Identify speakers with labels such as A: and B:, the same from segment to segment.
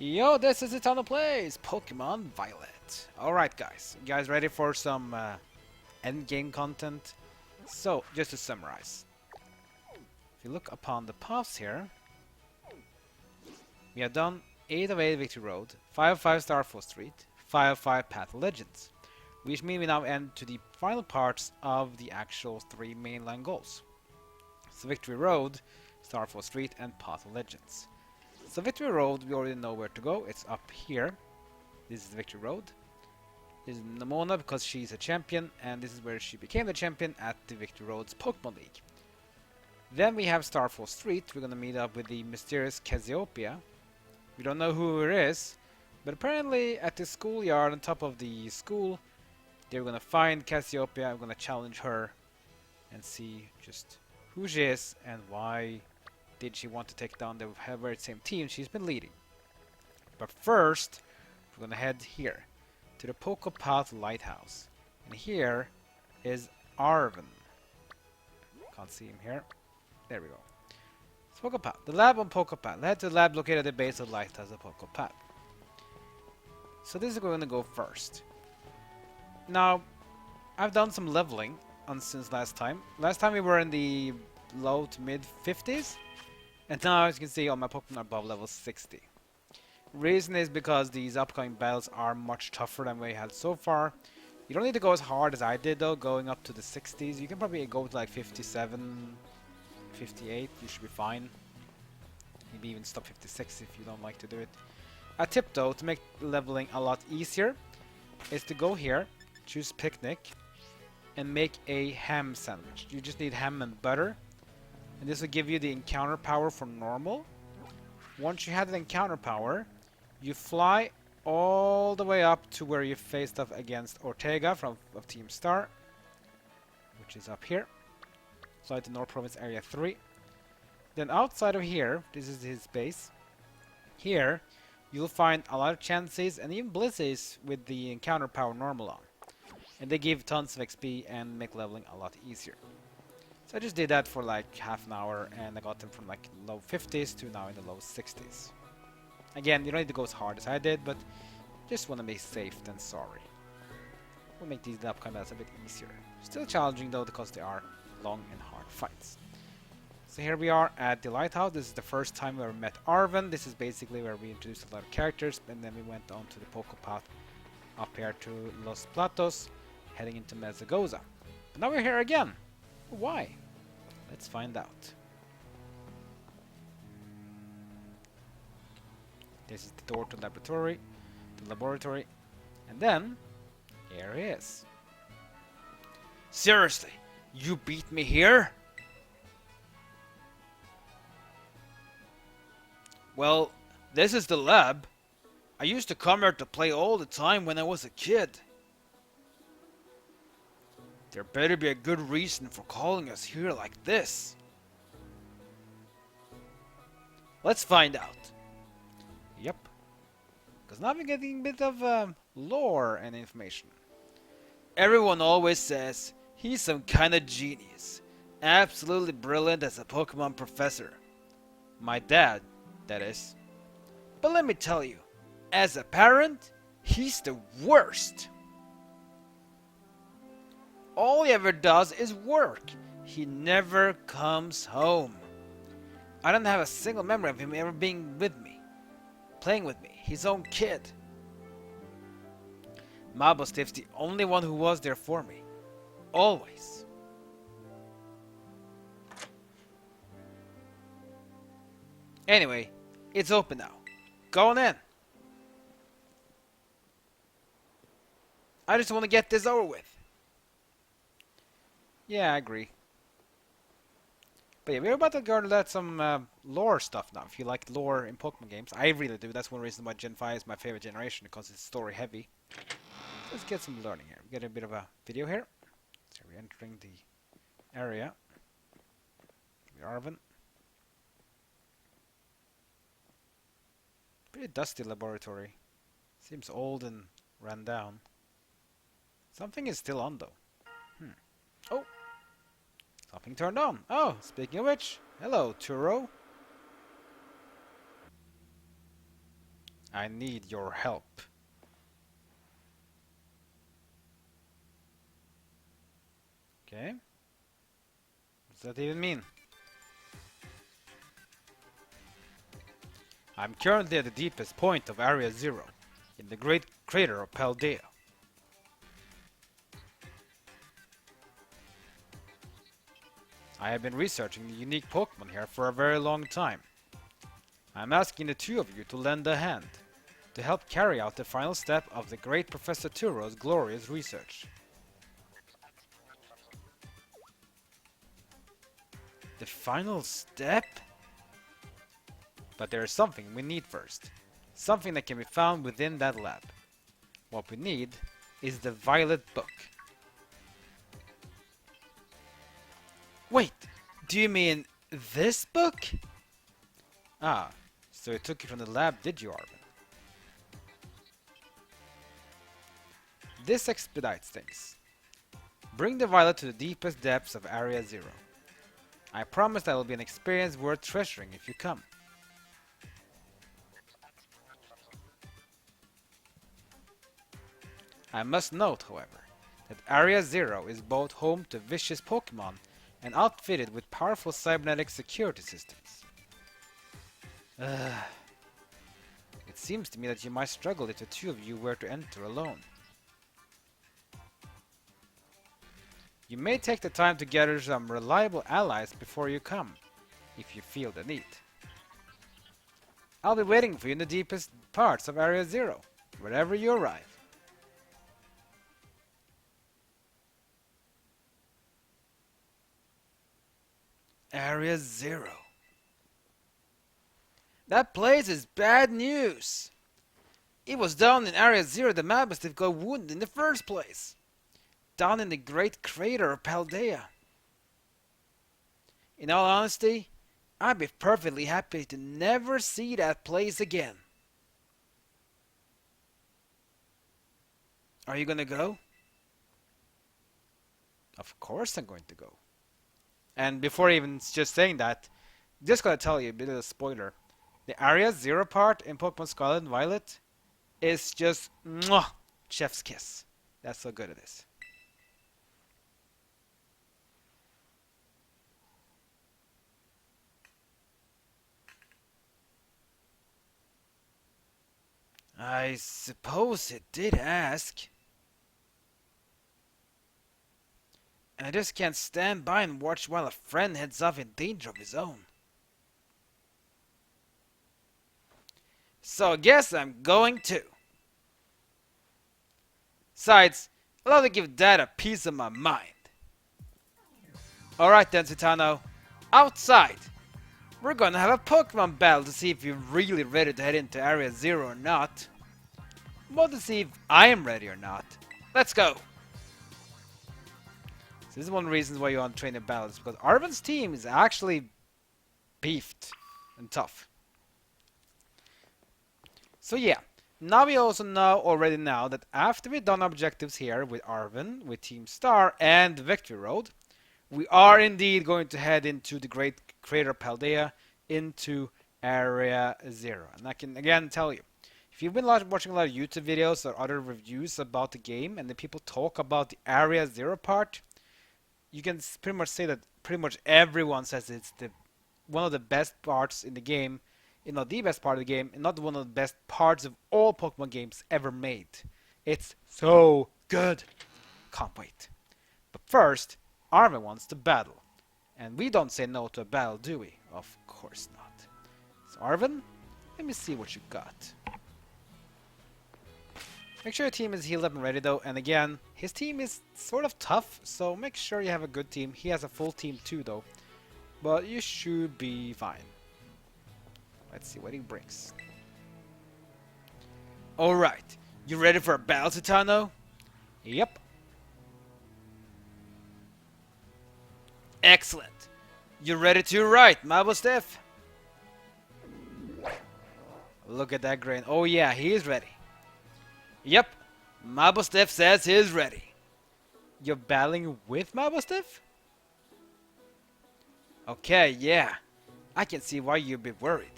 A: Yo, this is the Town of Plays, Pokemon Violet. Alright guys, you guys ready for some endgame content? So, just to summarize. If you look upon the paths here, we have done 8 of 8 Victory Road, 5 of 5 Starfall Street, 5 of 5 Path of Legends. Which means we now end to the final parts of the actual 3 mainline goals. So Victory Road, Starfall Street and Path of Legends. So Victory Road, we already know where to go. It's up here. This is the Victory Road. This is Namona because she's a champion, and this is where she became the champion at the Victory Road's Pokemon League. Then we have Starfall Street. We're gonna meet up with the mysterious Cassiopeia. We don't know who it is, but apparently at the schoolyard on top of the school, they're gonna find Cassiopeia. I'm gonna challenge her and see just who she is and why did she want to take down the very same team she's been leading. But first, we're gonna head here to the Poco Path Lighthouse. And here is Arven. Can't see him here. There we go. It's Poco Path. The lab on Poco Path. Head to the lab located at the base of the Lighthouse of Poco Path. So this is where we're gonna go first. Now, I've done some leveling since last time. Last time we were in the low to mid 50s. And now, as you can see, all my Pokemon are above level 60. Reason is because these upcoming battles are much tougher than we had so far. You don't need to go as hard as I did though, going up to the 60s. You can probably go to like 57, 58, you should be fine. Maybe even stop 56 if you don't like to do it. A tip though, to make leveling a lot easier, is to go here, choose Picnic, and make a ham sandwich. You just need ham and butter. And this will give you the encounter power for normal. Once you have the encounter power, you fly all the way up to where you faced off against Ortega of Team Star, which is up here. Fly to North Province Area 3. Then outside of here, this is his base. Here, you'll find a lot of chances and even blizzes with the encounter power normal on. And they give tons of XP and make leveling a lot easier. So I just did that for like half an hour and I got them from like low 50s to now in the low 60s. Again, you don't need to go as hard as I did, but just want to be safe than sorry. We'll make these upcoming battles a bit easier. Still challenging though because they are long and hard fights. So here we are at the Lighthouse. This is the first time we ever met Arven. This is basically where we introduced a lot of characters and then we went on to the Poco Path up here to Los Platos, heading into Mezagoza. But now we're here again. Why? Let's find out. This is the door to the laboratory, and then here he is. Seriously, you beat me here? Well, this is the lab. I used to come here to play all the time when I was a kid. There better be a good reason for calling us here like this. Let's find out. Yep. Because now we're getting a bit of lore and information. Everyone always says he's some kind of genius. Absolutely brilliant as a Pokemon professor. My dad, that is. But let me tell you, as a parent, he's the worst. All he ever does is work. He never comes home. I don't have a single memory of him ever being with me. Playing with me. His own kid. Mabosstiff's the only one who was there for me. Always. Anyway, it's open now. Go on in. I just want to get this over with. Yeah, I agree. But yeah, we're about to go at some lore stuff now. If you like lore in Pokemon games, I really do. That's one reason why Gen 5 is my favorite generation, because it's story heavy. Let's get some learning here. We get a bit of a video here. So we're entering the area. We're Arven. Pretty dusty laboratory. Seems old and ran down. Something is still on though. Oh! Something turned on. Oh, speaking of which, hello, Turo. I need your help. Okay. What does that even mean? I'm currently at the deepest point of Area Zero, in the great crater of Paldea. I have been researching the unique Pokemon here for a very long time. I'm asking the two of you to lend a hand, to help carry out the final step of the great Professor Turo's glorious research. The final step? But there is something we need first. Something that can be found within that lab. What we need is the Violet book. Wait, do you mean this book? Ah, so you took it from the lab, did you, Arven? This expedites things. Bring the Violet to the deepest depths of Area Zero. I promise that will be an experience worth treasuring if you come. I must note, however, that Area Zero is both home to vicious Pokemon and outfitted with powerful cybernetic security systems. It seems to me that you might struggle if the two of you were to enter alone. You may take the time to gather some reliable allies before you come, if you feel the need. I'll be waiting for you in the deepest parts of Area Zero, wherever you arrive. Area Zero. That place is bad news. It was down in Area Zero that Mabosstiff got wounded in the first place. Down in the great crater of Paldea. In all honesty, I'd be perfectly happy to never see that place again. Are you gonna go? Of course I'm going to go. And before even just saying that, just gotta tell you a bit of a spoiler. The Area Zero part in Pokemon Scarlet and Violet is just mwah, chef's kiss. That's so good it is. I suppose it did ask. And I just can't stand by and watch while a friend heads off in danger of his own. So I guess I'm going too. Besides, I'd love to give Dad a piece of my mind. Alright then, Citano. Outside! We're gonna have a Pokemon battle to see if you're really ready to head into Area Zero or not. Well, to see if I am ready or not. Let's go! So this is one of the reasons why you want to train in battles, because Arven's team is actually beefed and tough. So yeah, now we also already know that after we've done objectives here with Arven, with Team Star and Victory Road, we are indeed going to head into the Great Crater Paldea, into Area Zero. And I can again tell you, if you've been watching a lot of YouTube videos or other reviews about the game, and the people talk about the Area Zero part, you can pretty much say that pretty much everyone says it's one of the best parts in the game. Not the best part of the game, and not one of the best parts of all Pokemon games ever made. It's so good. Can't wait. But first, Arven wants to battle. And we don't say no to a battle, do we? Of course not. So Arven, let me see what you got. Make sure your team is healed up and ready though. And again, his team is sort of tough, so make sure you have a good team. He has a full team too though. But you should be fine. Let's see what he brings. Alright, you ready for a battle, Titano? Yep. Excellent. You ready to ride, Mabosstiff? Look at that grin. Oh yeah, he is ready. Yep, Mabosstiff says he's ready. You're battling with Mabosstiff? Okay, yeah. I can see why you'd be worried.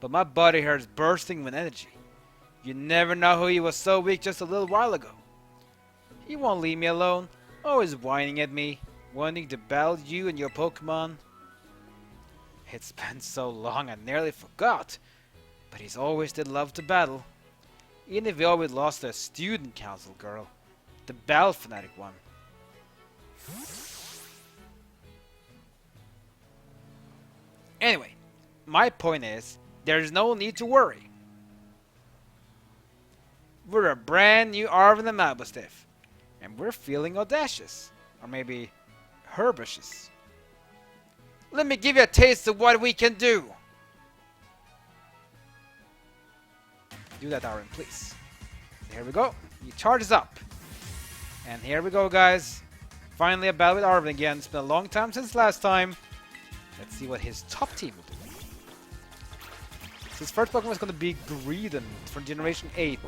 A: but my body here is bursting with energy. You never know who he was so weak just a little while ago. He won't leave me alone, always whining at me, wanting to battle you and your Pokemon. It's been so long I nearly forgot, but he's always did love to battle. Even if we always lost to a student council girl, the battle fanatic one. Anyway, my point is, there's no need to worry. We're a brand new Arven and Mabosstiff, and we're feeling audacious, or maybe herbaceous. Let me give you a taste of what we can do. Do that, Arven, please. Here we go. He charges up. And here we go, guys. Finally a battle with Arven again. It's been a long time since last time. Let's see what his top team will do. So his first Pokemon is going to be Greedent from Generation 8.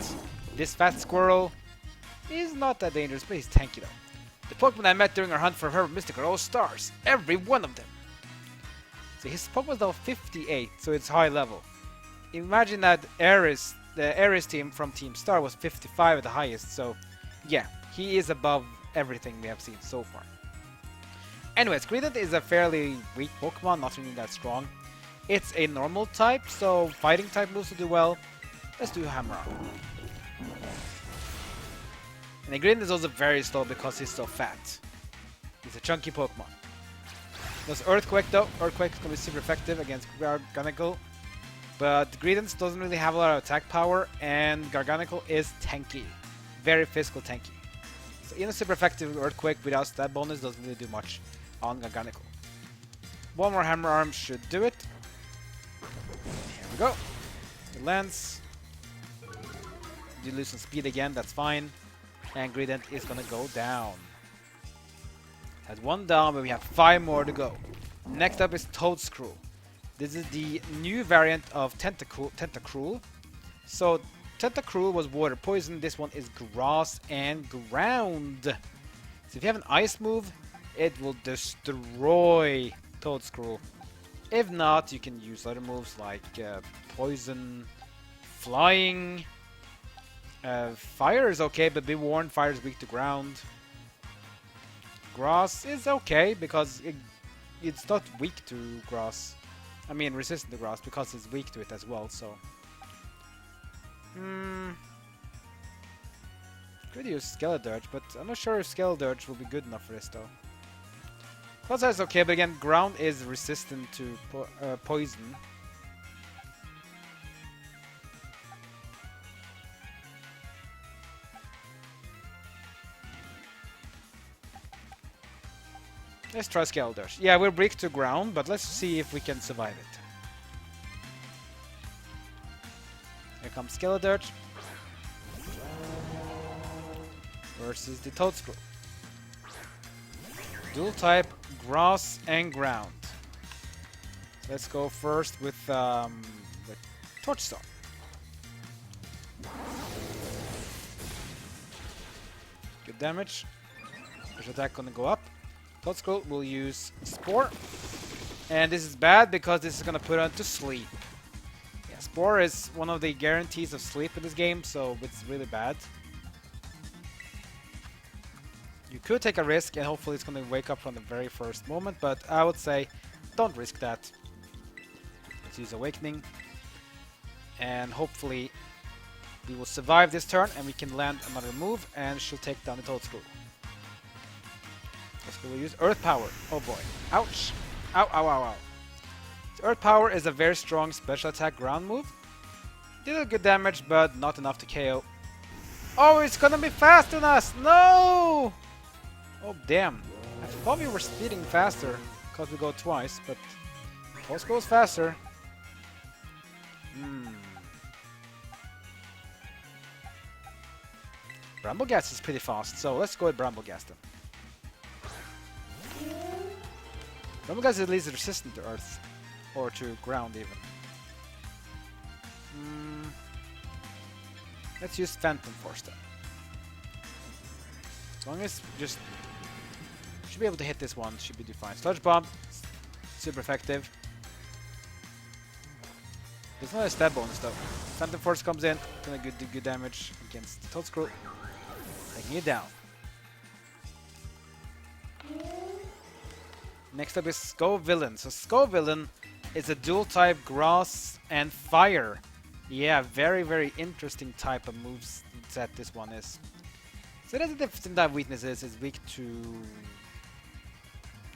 A: This fat squirrel is not that dangerous, but he's tanky though. The Pokemon I met during our hunt for Herb Mystic are all stars. Every one of them. So his Pokemon is now 58, so it's high level. Imagine that the Ares team from Team Star was 55 at the highest, so yeah, he is above everything we have seen so far. Anyways, Greedent is a fairly weak Pokemon, not really that strong. It's a normal type, so fighting type moves will do well. Let's do Hammer Arm. And the Greedent is also very slow because he's so fat. He's a chunky Pokemon. There's Earthquake though. Earthquake is going to be super effective against Garganacl. But Greedent doesn't really have a lot of attack power, and Garganacl is tanky. Very physical tanky. So even a super effective Earthquake without stat bonus doesn't really do much on Garganacl. One more Hammer Arm should do it. Here we go. It lands. You lose some speed again, that's fine. And Greedent is gonna go down. Has one down, but we have 5 more to go. Next up is Toedscruel. This is the new variant of Tentacruel. So Tentacruel was water poison. This one is grass and ground. So if you have an ice move, it will destroy Toedscruel. If not, you can use other moves like poison, flying. Fire is okay, but be warned, fire is weak to ground. Grass is okay because it's not weak to grass. I mean resistant to grass because it's weak to it as well, so. Could use Skeledirge, but I'm not sure if Skeledirge will be good enough for this though. Cloud is okay, but again, ground is resistant to poison. Let's try Skeledirge. Yeah, we're weak to ground, but let's see if we can survive it. Here comes Skeledirge versus the Toedscruel. Dual type, grass and ground. So let's go first with the Torch Star. Good damage. Special attack gonna go up. Toedscruel will use Spore. And this is bad because this is gonna put on to sleep. Yeah, Spore is one of the guarantees of sleep in this game, so it's really bad. You could take a risk and hopefully it's going to wake up from the very first moment, but I would say don't risk that. Let's use Awakening. And hopefully we will survive this turn and we can land another move and she'll take down the Toedscruel. Toedscruel will use Earth Power. Oh boy. Ouch. Ow, ow, ow, ow. So Earth Power is a very strong special attack ground move. Did a good damage, but not enough to KO. Oh, it's gonna be faster than us! No! Oh damn, I thought we were speeding faster because we go twice, but Toedscruel goes faster. Brambleghast is pretty fast, so let's go with Brambleghast then. Brambleghast is at least resistant to earth, or to ground even. Let's use Phantom Force then. As long as just should be able to hit this one, should be fine. Sludge Bomb, super effective. There's not a stab bonus though. Phantom Force comes in, gonna do good damage against Toedscruel, taking it down. Next up is Scovillain. So Scovillain is a dual type grass and fire. Yeah, very interesting type of moves that this one is. So that's the difference in that weaknesses. It's weak to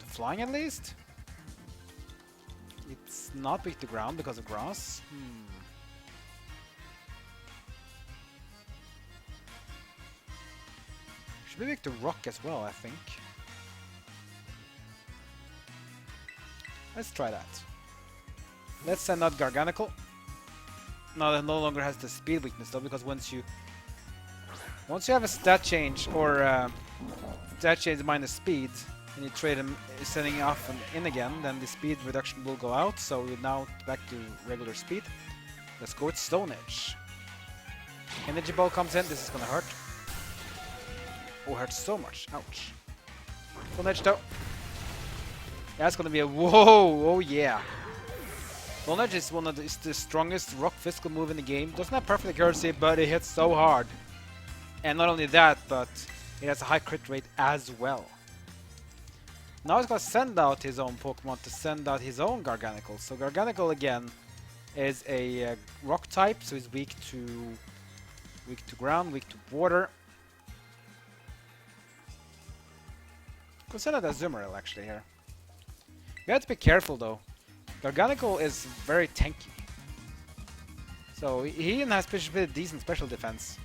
A: flying at least. It's not weak to ground because of grass. Should be weak to rock as well, I think. Let's try that. Let's send out Garganacl. No, that no longer has the speed weakness though, because once you have a stat change or stat change minus speed, and you trade him sending off and in again, then the speed reduction will go out. So we're now back to regular speed. Let's go with Stone Edge. Energy Ball comes in. This is gonna hurt. Oh, hurts so much. Ouch. Stone Edge though. That's gonna be a whoa! Oh yeah. Stone Edge is the strongest rock physical move in the game. Doesn't have perfect accuracy, but it hits so hard. And not only that, but it has a high crit rate as well. Now he's gonna send out his own Pokemon to send out his own Garganacl. So Garganacl again is a rock type, so he's weak to ground, weak to water. Go send out a Azumarill actually here. You have to be careful though. Garganacl is very tanky. So he even has pretty decent special defense.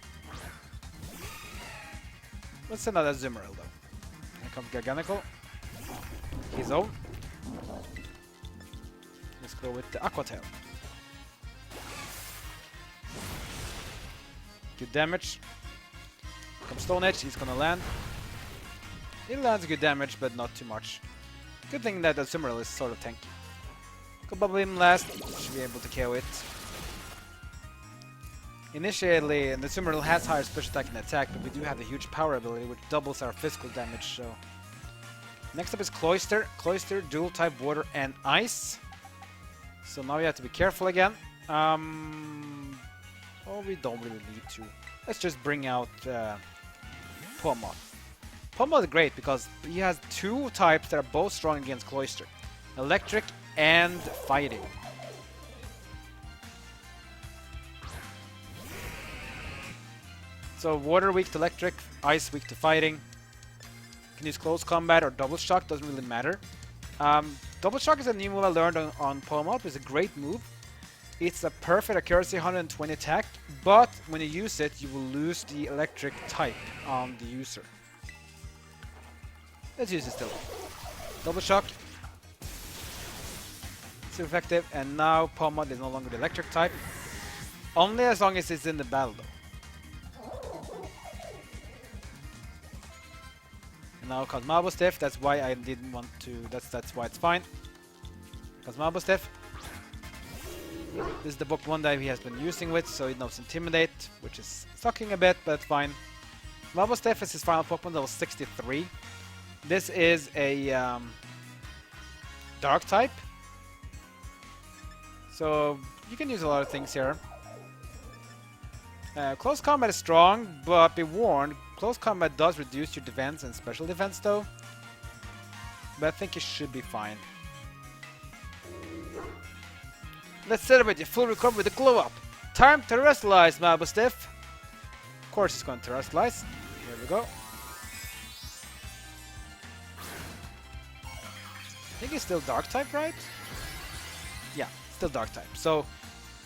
A: Let's send out a Azumarill though. Here comes Garganacl. His own. Let's go with the Aqua Tail. Good damage. Comes Stone Edge, he's gonna land. It lands good damage, but not too much. Good thing that the Azumarill is sort of tanky. Could bubble him last, should be able to KO it. Initially, the Azumarill has higher special attack and attack, but we do have the huge power ability, which doubles our physical damage, so... Next up is Cloyster. Cloyster, dual type water and ice. So now we have to be careful again. Oh, we don't really need to. Let's just bring out Poco Path. Poco Path is great because he has two types that are both strong against Cloyster. Electric and fighting. So water weak to electric, ice weak to fighting. Can use close combat or double shock, doesn't really matter. Double shock is a new move I learned on Poco Path. It's a great move. It's a perfect accuracy, 120 attack, but when you use it, you will lose the electric type on the user. Let's use it still. Double shock. Super effective, and now Poco Path is no longer the electric type. Only as long as it's in the battle though. Now comes Mabosstiff, that's why I didn't want to, that's why it's fine. Because Mabosstiff. This is the book one that he has been using with, so he knows Intimidate, which is sucking a bit, but fine. Mabosstiff is his final Pokemon, level 63. This is a Dark type. So you can use a lot of things here. Close combat is strong, but be warned, close combat does reduce your defense and special defense though. But I think you should be fine. Let's celebrate your full recovery with a glow up. Time to terrestrialize, Mabosstiff. Of course he's going to terrestrialize. Here we go. I think he's still dark type, right? Yeah, still dark type. So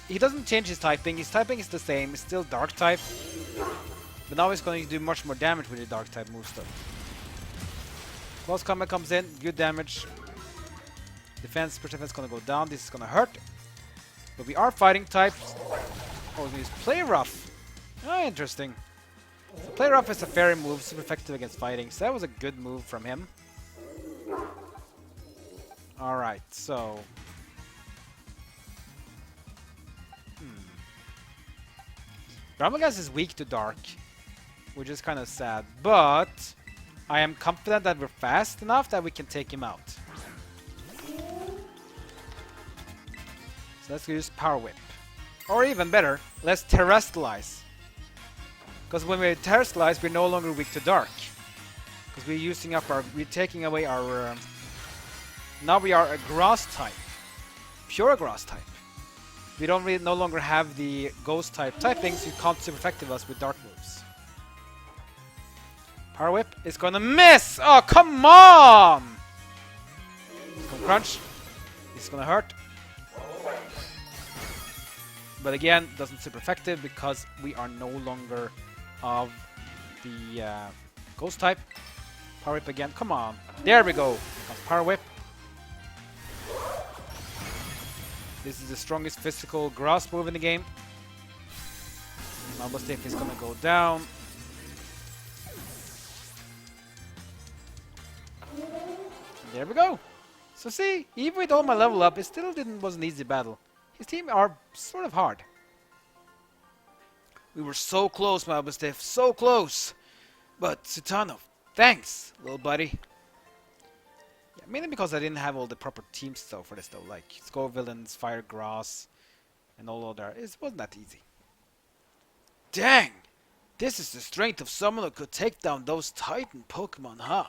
A: he doesn't change his typing. His typing is the same. It's still dark type. But now he's going to do much more damage with the dark type moves though. Close combat comes in, good damage. Defense, special defense is going to go down. This is going to hurt. But we are fighting types. Oh, we use Play Rough. Oh, interesting. So Play Rough is a fairy move, super effective against fighting. So that was a good move from him. Alright, so... Garganacl is weak to dark, which is kind of sad, but I am confident that we're fast enough that we can take him out. So let's use Power Whip. Or even better, let's terrestrialize. Because when we terrestrialize, we're no longer weak to dark. Because we're taking away our... now we are a grass type. Pure grass type. We don't really no longer have the ghost type typings who can't super effective us with dark moves. Power Whip is gonna miss! Oh, come on! It's gonna crunch. It's gonna hurt. But again, doesn't super effective because we are no longer of the ghost type. Power Whip again. Come on. There we go. Power Whip. This is the strongest physical grass move in the game. Mabosstiff is gonna go down. There we go. So see, even with all my level up, it still was an easy battle. His team are sort of hard. We were so close, Mabosstiff, so close. But Sutanov, thanks, little buddy. Yeah, mainly because I didn't have all the proper teams though for this though, like Scovillain's, Fire Grass, and all other. It wasn't that easy. Dang! This is the strength of someone who could take down those Titan Pokemon, huh?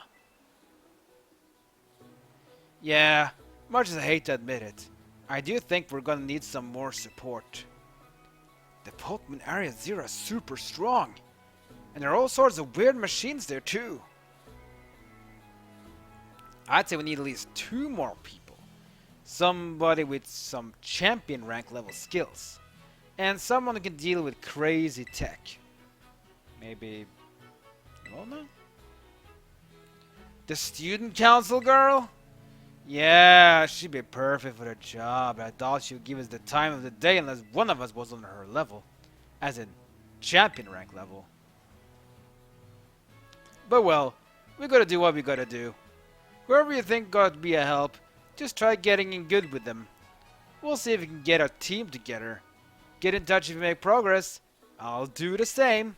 A: Yeah, much as I hate to admit it, I do think we're gonna need some more support. The Pokemon Area Zero is super strong, and there are all sorts of weird machines there too. I'd say we need at least 2 more people. Somebody with some champion rank level skills, and someone who can deal with crazy tech. Maybe... Lona? The student council girl? Yeah, she'd be perfect for the job. I thought she would give us the time of the day unless one of us was on her level. As in, champion rank level. But well, we gotta do what we gotta do. Whoever you think gotta be a help, just try getting in good with them. We'll see if we can get a team together. Get in touch if you make progress. I'll do the same.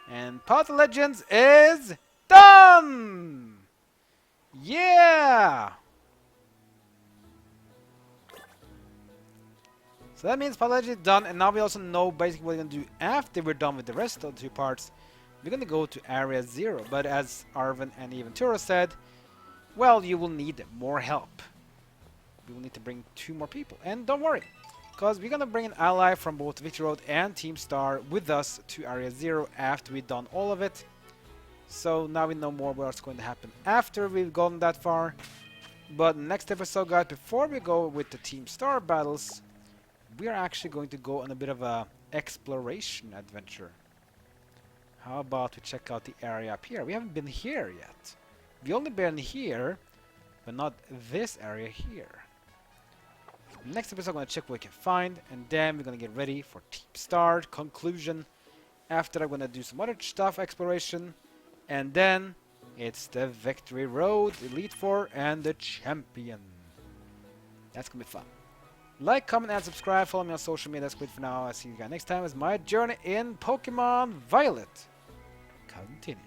A: And Path of Legends is done! Yeah! So that means Path of Legends is done, and now we also know basically what we're going to do after we're done with the rest of the 2 parts. We're going to go to Area 0, but as Arven and even Turo said, well, you will need more help. We will need to bring 2 more people. And don't worry, because we're going to bring an ally from both Victory Road and Team Star with us to Area 0 after we've done all of it. So now we know more what's going to happen after we've gone that far. But next episode, guys, before we go with the Team Star battles, we are actually going to go on a bit of a exploration adventure. How about we check out the area up here? We haven't been here yet. We only been here, but not this area here. Next episode, I'm going to check what we can find, and then we're going to get ready for Team Star conclusion. After that, I'm going to do some other stuff, exploration, and then it's the Victory Road, Elite Four, and the Champion. That's going to be fun. Like, comment, and subscribe. Follow me on social media. That's good for now. I'll see you guys next time as my journey in Pokemon Violet continues.